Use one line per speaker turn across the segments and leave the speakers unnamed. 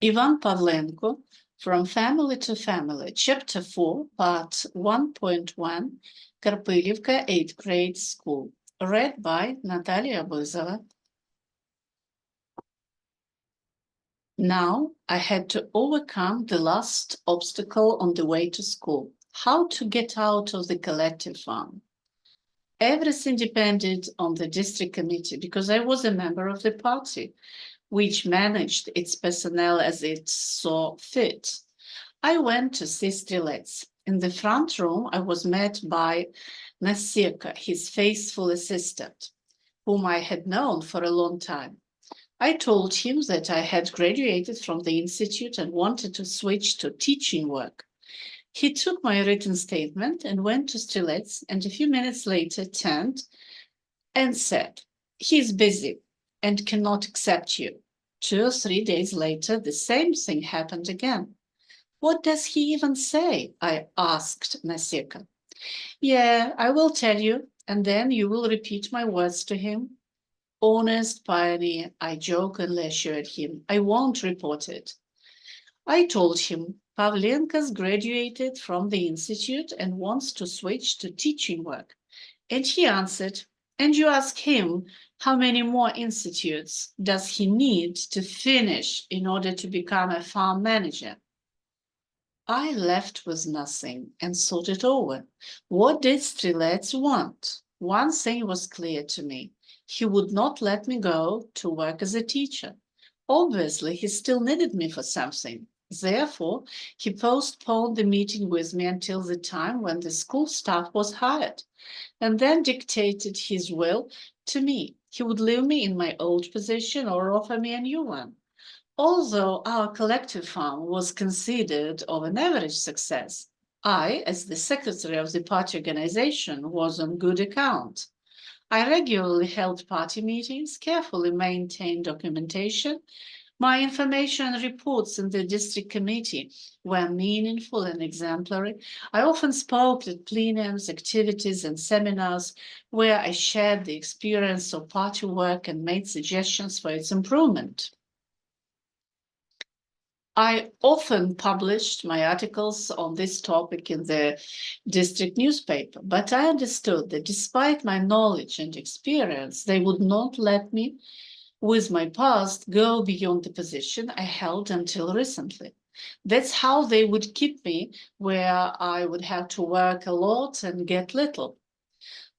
Ivan Pavlenko, From Family to Family, Chapter 4, Part 1.1, Karpylivka, 8th grade school. Read by Natalia Buzova. Now I had to overcome the last obstacle on the way to school: how to get out of the collective farm. Everything depended on the district committee because I was a member of the party, which managed its personnel as it saw fit. I went to see Strelets. In the front room, I was met by Nasirka, his faithful assistant, whom I had known for a long time. I told him that I had graduated from the institute and wanted to switch to teaching work. He took my written statement and went to Strelets, and a few minutes later turned and said, "He's busy and cannot accept you." 2 or 3 days later, the same thing happened again. "What does he even say?" I asked Nasirka. "Yeah, I will tell you, and then you will repeat my words to him." "Honest pioneer," I jokingly assured him. "I won't report it." I told him Pavlenko's graduated from the institute and wants to switch to teaching work. And he answered, "And you ask him how many more institutes does he need to finish in order to become a farm manager?" I left with nothing and thought it over. What did Strelets want? One thing was clear to me: he would not let me go to work as a teacher. Obviously, he still needed me for something. Therefore, he postponed the meeting with me until the time when the school staff was hired, and then dictated his will to me. He would leave me in my old position or offer me a new one. Although our collective farm was considered of an average success, I, as the secretary of the party organization, was on good account. I regularly held party meetings, carefully maintained documentation. My information reports in the district committee were meaningful and exemplary. I often spoke at plenums, activities, and seminars where I shared the experience of party work and made suggestions for its improvement. I often published my articles on this topic in the district newspaper, but I understood that despite my knowledge and experience, they would not let me, with my past, go beyond the position I held until recently. That's how they would keep me, where I would have to work a lot and get little.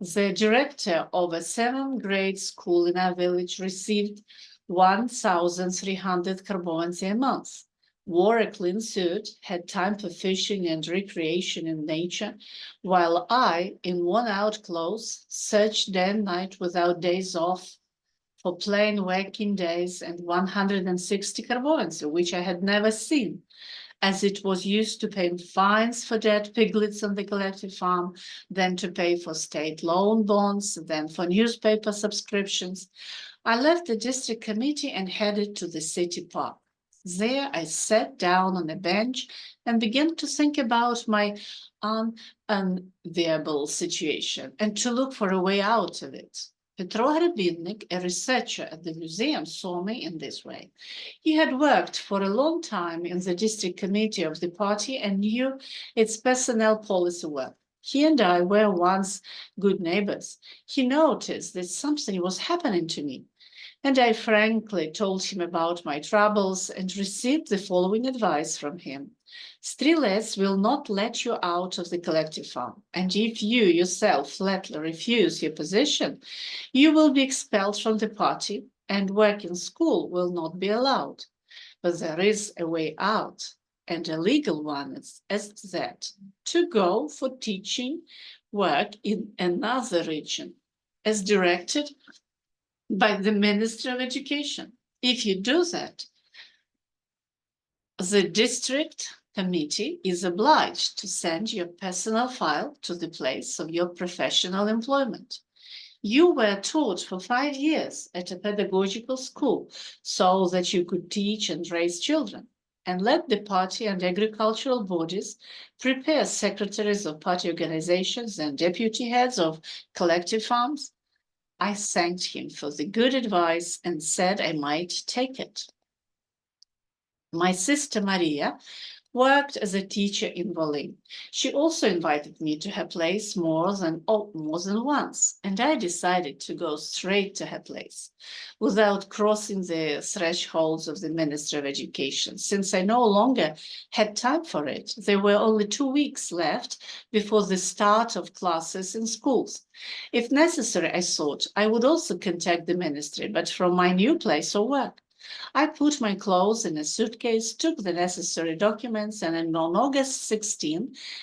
The director of a 7th grade school in our village received 1,300 karbovanцы a month, wore a clean suit, had time for fishing and recreation in nature, while I, in worn-out clothes, searched day and night without days off for plain working days and 160 karbovanцы, which I had never seen, as it was used to pay fines for dead piglets on the collective farm, then to pay for state loan bonds, then for newspaper subscriptions. I left the district committee and headed to the city park. There I sat down on a bench and began to think about my unenviable situation and to look for a way out of it. Petro Hrebinnik, a researcher at the museum, saw me in this way. He had worked for a long time in the district committee of the party and knew its personnel policy well. He and I were once good neighbors. He noticed that something was happening to me, and I frankly told him about my troubles and received the following advice from him: "Strelets will not let you out of the collective farm, and if you yourself flatly refuse your position, you will be expelled from the party, and work in school will not be allowed. But there is a way out, and a legal one as that, to go for teaching work in another region, as directed by the Ministry of Education. If you do that, the district committee is obliged to send your personal file to the place of your professional employment. You were taught for 5 years at a pedagogical school so that you could teach and raise children, and let the party and agricultural bodies prepare secretaries of party organizations and deputy heads of collective farms." I thanked him for the good advice and said I might take it. My sister Maria worked as a teacher in Berlin. She also invited me to her place more than once, and I decided to go straight to her place without crossing the thresholds of the Ministry of Education. Since I no longer had time for it, there were only 2 weeks left before the start of classes in schools. If necessary, I thought, I would also contact the ministry, but from my new place of work. I put my clothes in a suitcase, took the necessary documents, and on August 16,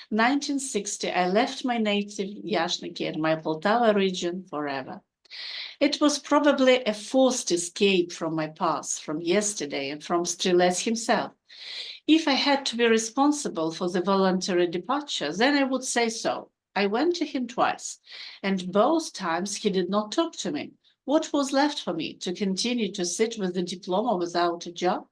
1960, I left my native Yashniki and my Poltava region forever. It was probably a forced escape from my past, from yesterday, and from Strelets himself. If I had to be responsible for the voluntary departure, then I would say so. I went to him twice, and both times he did not talk to me. What was left for me? To continue to sit with the diploma without a job?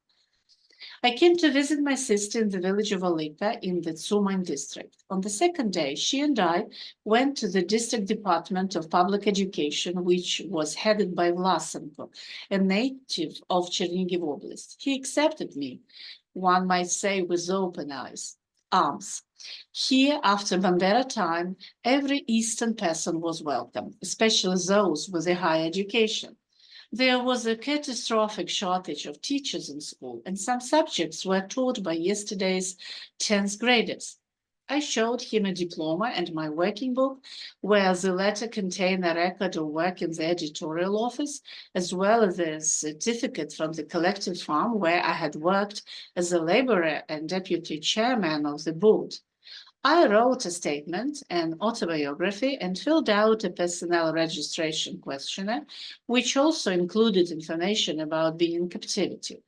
I came to visit my sister in the village of Olipa in the Tsuman district. On the second day, she and I went to the district department of public education, which was headed by Vlasenko, a native of Chernigiv Oblast. He accepted me, one might say, with open arms. Here, after Bandera time, every Eastern person was welcome, especially those with a higher education. There was a catastrophic shortage of teachers in school, and some subjects were taught by yesterday's 10th graders. I showed him a diploma and my working book, where the latter contained a record of work in the editorial office, as well as a certificate from the collective farm where I had worked as a laborer and deputy chairman of the board. I wrote a statement, an autobiography, and filled out a personnel registration questionnaire, which also included information about being in captivity.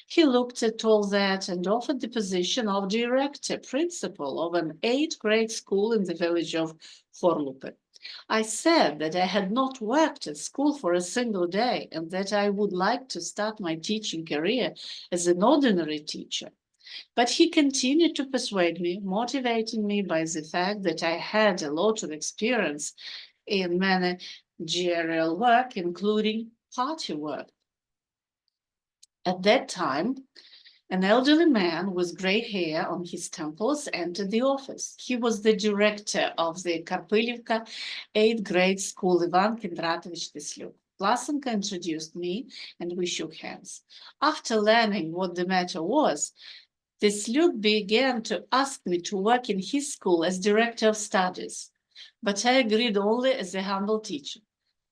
He looked at all that and offered the position of director principal of an 8th grade school in the village of Forlupe. I said that I had not worked at school for a single day and that I would like to start my teaching career as an ordinary teacher. But he continued to persuade me, motivating me by the fact that I had a lot of experience in managerial work, including party work. At that time, an elderly man with gray hair on his temples entered the office. He was the director of the Karpylivka 8th grade school, Ivan Kindratovich Teslyuk. Vlasenko introduced me, and we shook hands. After learning what the matter was, Teslyuk began to ask me to work in his school as director of studies, but I agreed only as a humble teacher.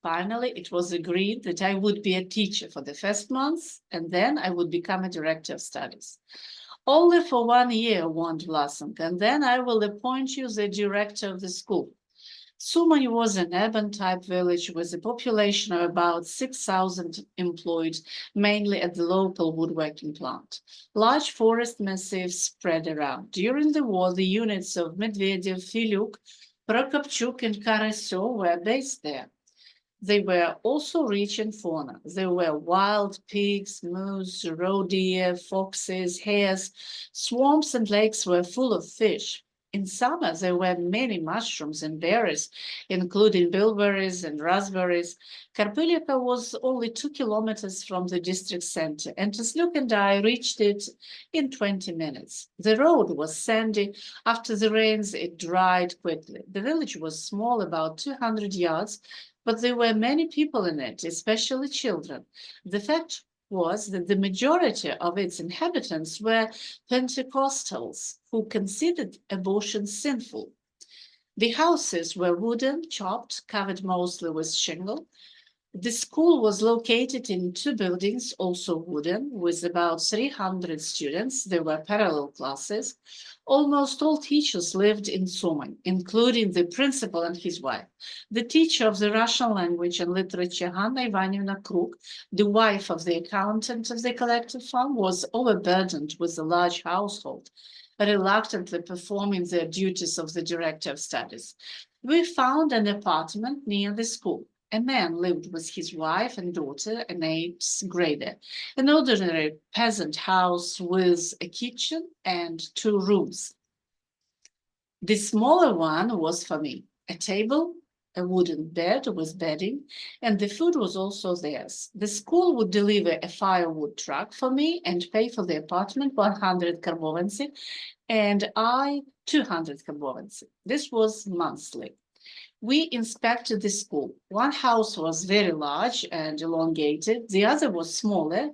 Finally, it was agreed that I would be a teacher for the first months, and then I would become a director of studies. Only for 1 year, warned Vlasenko, and then I will appoint you the director of the school. Tsuman was an urban-type village with a population of about 6,000 employed, mainly at the local woodworking plant. Large forest massifs spread around. During the war, the units of Medvedev, Filyuk, Prokopchuk, and Karasov were based there. They were also rich in fauna. There were wild pigs, moose, roe deer, foxes, hares. Swamps and lakes were full of fish. In summer, there were many mushrooms and berries, including bilberries and raspberries. Karpylivka was only 2 kilometers from the district center, and Teslyuk and I reached it in 20 minutes. The road was sandy. After the rains, it dried quickly. The village was small, about 200 yards, but there were many people in it, especially children. The fact was that the majority of its inhabitants were Pentecostals who considered abortion sinful. The houses were wooden, chopped, covered mostly with shingle. The school was located in 2 buildings, also wooden, with about 300 students. There were parallel classes. Almost all teachers lived in Tsuman, including the principal and his wife. The teacher of the Russian language and literature, Hanna Ivanivna Kruk, the wife of the accountant of the collective farm, was overburdened with a large household, reluctantly performing the duties of the director of studies. We found an apartment near the school. A man lived with his wife and daughter, an 8th grader, an ordinary peasant house with a kitchen and 2 rooms. The smaller one was for me, a table, a wooden bed with bedding, and the food was also theirs. The school would deliver a firewood truck for me and pay for the apartment 100 karbovency, and I 200 karbovency. This was monthly. We inspected the school. One house was very large and elongated. The other was smaller,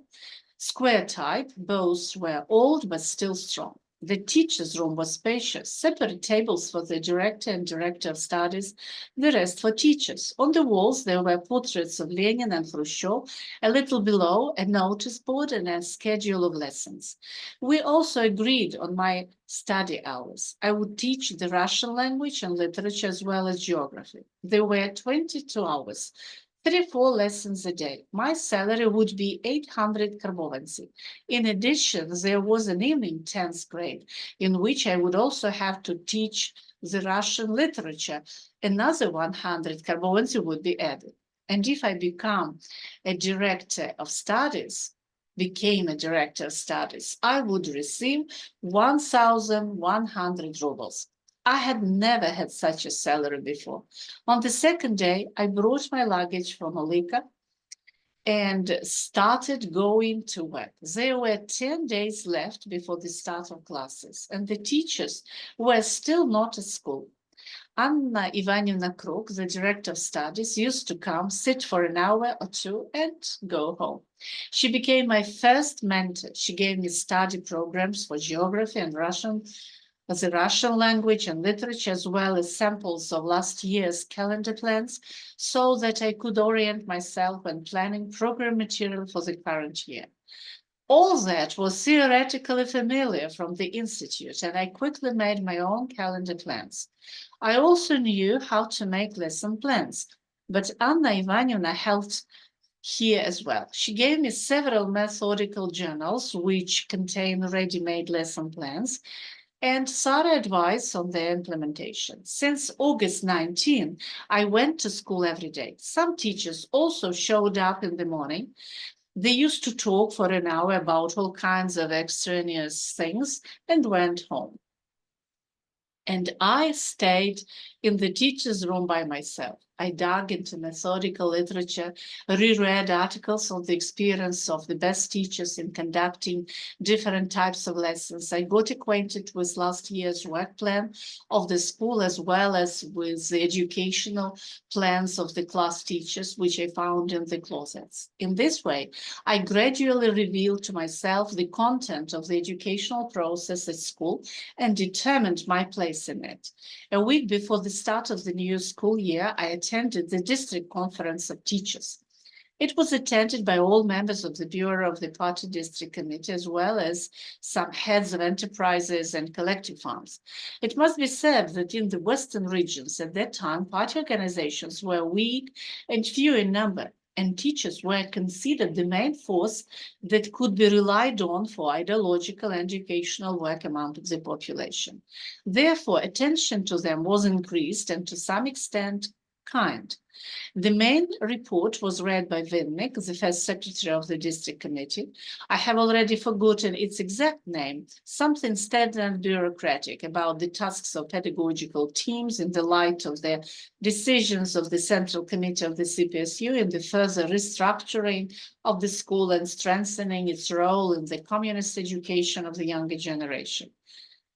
square type. Both were old but still strong. The teacher's room was spacious, separate tables for the director and director of studies, the rest for teachers. On the walls, there were portraits of Lenin and Khrushchev, a little below, a notice board and a schedule of lessons. We also agreed on my study hours. I would teach the Russian language and literature as well as geography. There were 22 hours. 3-4 lessons a day. My salary would be 800 karbovency. In addition, there was an evening 10th grade in which I would also have to teach the Russian literature. Another 100 karbovency would be added. And if I became a director of studies, I would receive 1,100 rubles. I had never had such a salary before. On the second day, I brought my luggage from Olika and started going to work. There were 10 days left before the start of classes, and the teachers were still not at school. Anna Ivanivna Kruk, the director of studies, used to come, sit for an hour or two, and go home. She became my first mentor. She gave me study programs for geography and the Russian language and literature, as well as samples of last year's calendar plans, so that I could orient myself when planning program material for the current year. All that was theoretically familiar from the Institute, and I quickly made my own calendar plans. I also knew how to make lesson plans, but Anna Ivanivna helped here as well. She gave me several methodical journals which contain ready-made lesson plans, and thorough advice on their implementation. Since August 19, I went to school every day. Some teachers also showed up in the morning. They used to talk for an hour about all kinds of extraneous things and went home. And I stayed in the teacher's room by myself. I dug into methodical literature, reread articles on the experience of the best teachers in conducting different types of lessons. I got acquainted with last year's work plan of the school, as well as with the educational plans of the class teachers, which I found in the closets. In this way, I gradually revealed to myself the content of the educational process at school and determined my place in it. A week before the start of the new school year, I attended the district conference of teachers. It was attended by all members of the Bureau of the Party District Committee, as well as some heads of enterprises and collective farms. It must be said that in the Western regions at that time, party organizations were weak and few in number, and teachers were considered the main force that could be relied on for ideological and educational work among the population. Therefore, attention to them was increased and to some extent kind. The main report was read by Vinnik, the first secretary of the district committee. I have already forgotten its exact name, something standard and bureaucratic about the tasks of pedagogical teams in the light of the decisions of the central committee of the CPSU in the further restructuring of the school and strengthening its role in the communist education of the younger generation.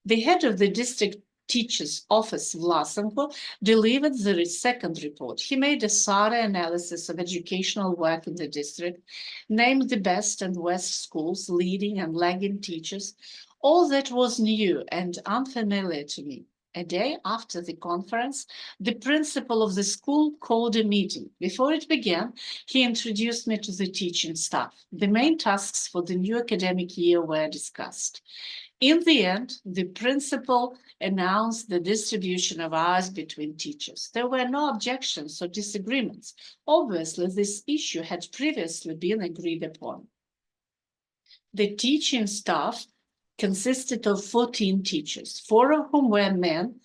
The head of the district teacher's office, Vlasenko, delivered the second report. He made a thorough analysis of educational work in the district, named the best and worst schools, leading and lagging teachers, all that was new and unfamiliar to me. A day after the conference, the principal of the school called a meeting. Before it began, he introduced me to the teaching staff. The main tasks for the new academic year were discussed. In the end, the principal announced the distribution of hours between teachers. There were no objections or disagreements. Obviously, this issue had previously been agreed upon. The teaching staff consisted of 14 teachers, 4 of whom were men,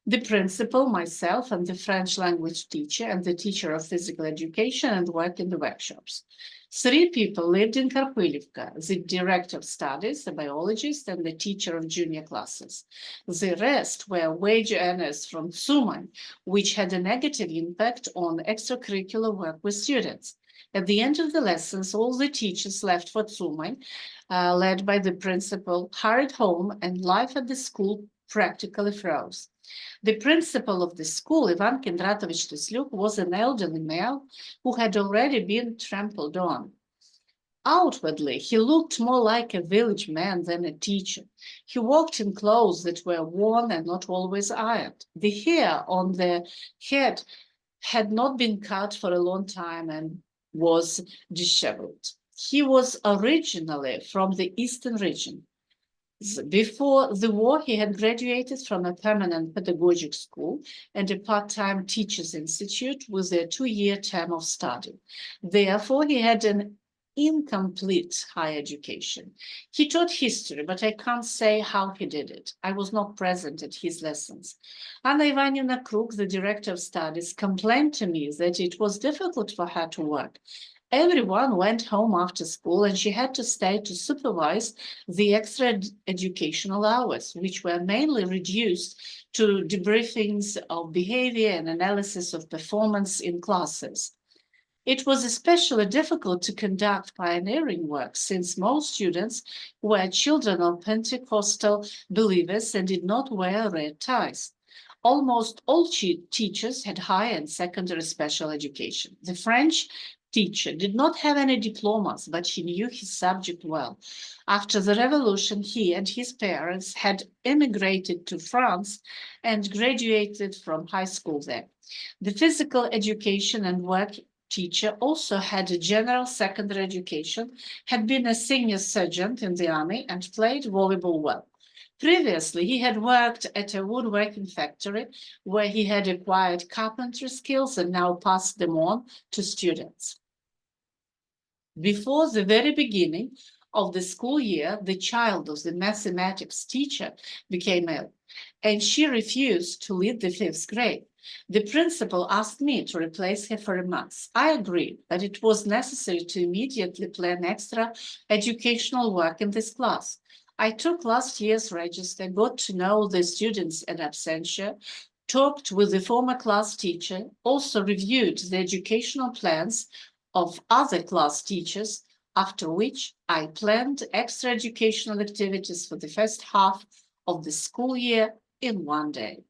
the principal, myself, and the French language teacher, and the teacher of physical education and work in the workshops. 3 people lived in Karpylivka: the director of studies, a biologist, and the teacher of junior classes. The rest were wage earners from Sumy, which had a negative impact on extracurricular work with students. At the end of the lessons, all the teachers left for Sumy, led by the principal, hurried home, and life at the school practically froze. The principal of the school, Ivan Pavlenko, was an elderly male who had already been trampled on. Outwardly, he looked more like a village man than a teacher. He walked in clothes that were worn and not always ironed. The hair on the head had not been cut for a long time and was disheveled. He was originally from the eastern region. Before the war, he had graduated from a permanent pedagogic school and a part-time teachers institute with a 2-year term of study. Therefore, he had an incomplete higher education. He taught history, but I can't say how he did it. I was not present at his lessons. Anna Ivanivna Kruk, the director of studies, complained to me that it was difficult for her to work. Everyone went home after school and she had to stay to supervise the extra educational hours, which were mainly reduced to debriefings of behavior and analysis of performance in classes. It was especially difficult to conduct pioneering work since most students were children of Pentecostal believers and did not wear red ties. Almost all teachers had higher and secondary special education. The French teacher did not have any diplomas, but he knew his subject well. After the revolution, he and his parents had emigrated to France and graduated from high school there. The physical education and work teacher also had a general secondary education, had been a senior sergeant in the army, and played volleyball well. Previously, he had worked at a woodworking factory where he had acquired carpentry skills and now passed them on to students. Before the very beginning of the school year, the child of the mathematics teacher became ill, and she refused to lead the 5th grade. The principal asked me to replace her for a month. I agreed, but it was necessary to immediately plan extra educational work in this class. I took last year's register, got to know the students in absentia, talked with the former class teacher, also reviewed the educational plans of other class teachers, after which I planned extra educational activities for the first half of the school year in one day.